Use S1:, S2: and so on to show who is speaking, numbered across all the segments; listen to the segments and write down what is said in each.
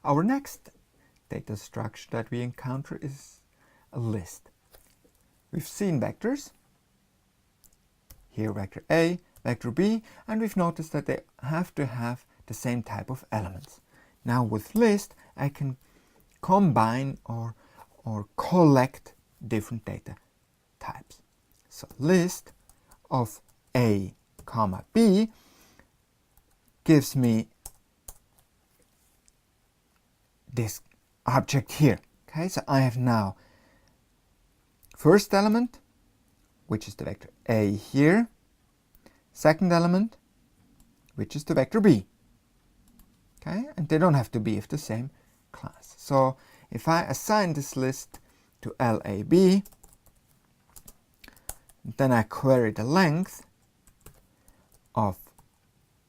S1: Our next data structure that we encounter is a list. We've seen vectors. Here vector A, vector B, and we've noticed that they have to have the same type of elements. Now with list, I can combine or collect different data types. So list of A, comma B gives me this object here. Okay, so I have now first element, which is the vector A here, second element, which is the vector B. Okay, and they don't have to be of the same class. So if I assign this list to LAB, then I query the length of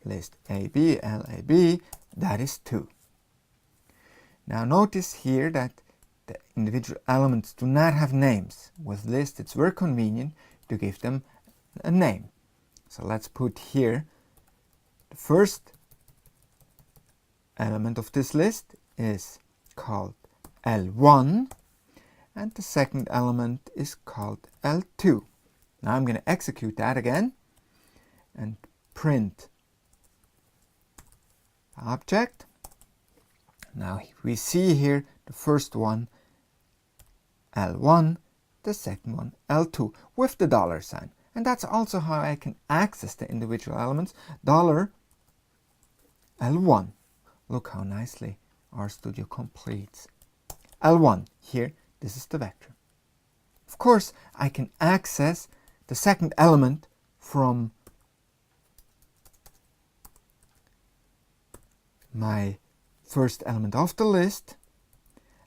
S1: list AB, LAB, that is 2. Now notice here that the individual elements do not have names. With list, it's very convenient to give them a name. So let's put here the first element of this list is called L1 and the second element is called L2. Now I'm going to execute that again and print the object. Now we see here the first one L1, the second one L2 with the $sign. And that's also how I can access the individual elements. $L1. Look how nicely RStudio completes. L1, here, this is the vector. Of course, I can access the second element from my first element of the list,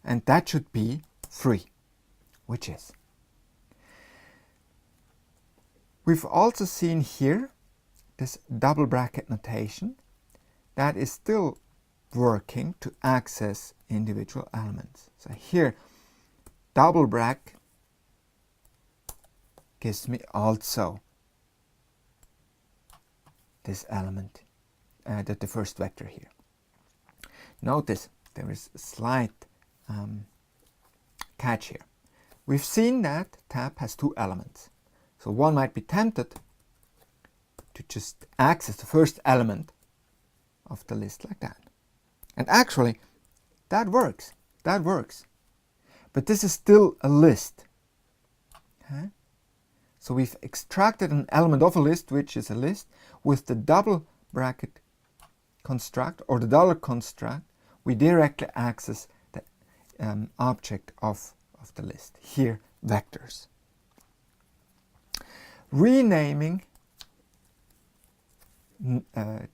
S1: and that should be 3, which is. We've also seen here this double bracket notation that is still working to access individual elements. So here, double bracket gives me also this element, the first vector here. Notice there is a slight catch here. We've seen that tab has 2 elements. So one might be tempted to just access the first element of the list like that. And actually, that works. That works. But this is still a list. Okay? So we've extracted an element of a list, which is a list. With the double bracket construct or the dollar construct, we directly access the object of the list. Here, vectors. Renaming the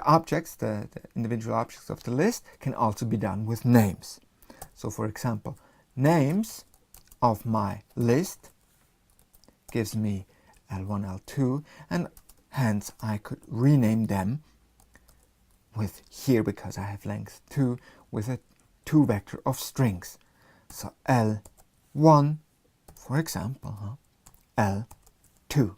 S1: objects, the individual objects of the list can also be done with names. So for example, names of my list gives me L1, L2, and hence I could rename them with here, because I have length 2, with a 2 vector of strings. So L1, for example, L2.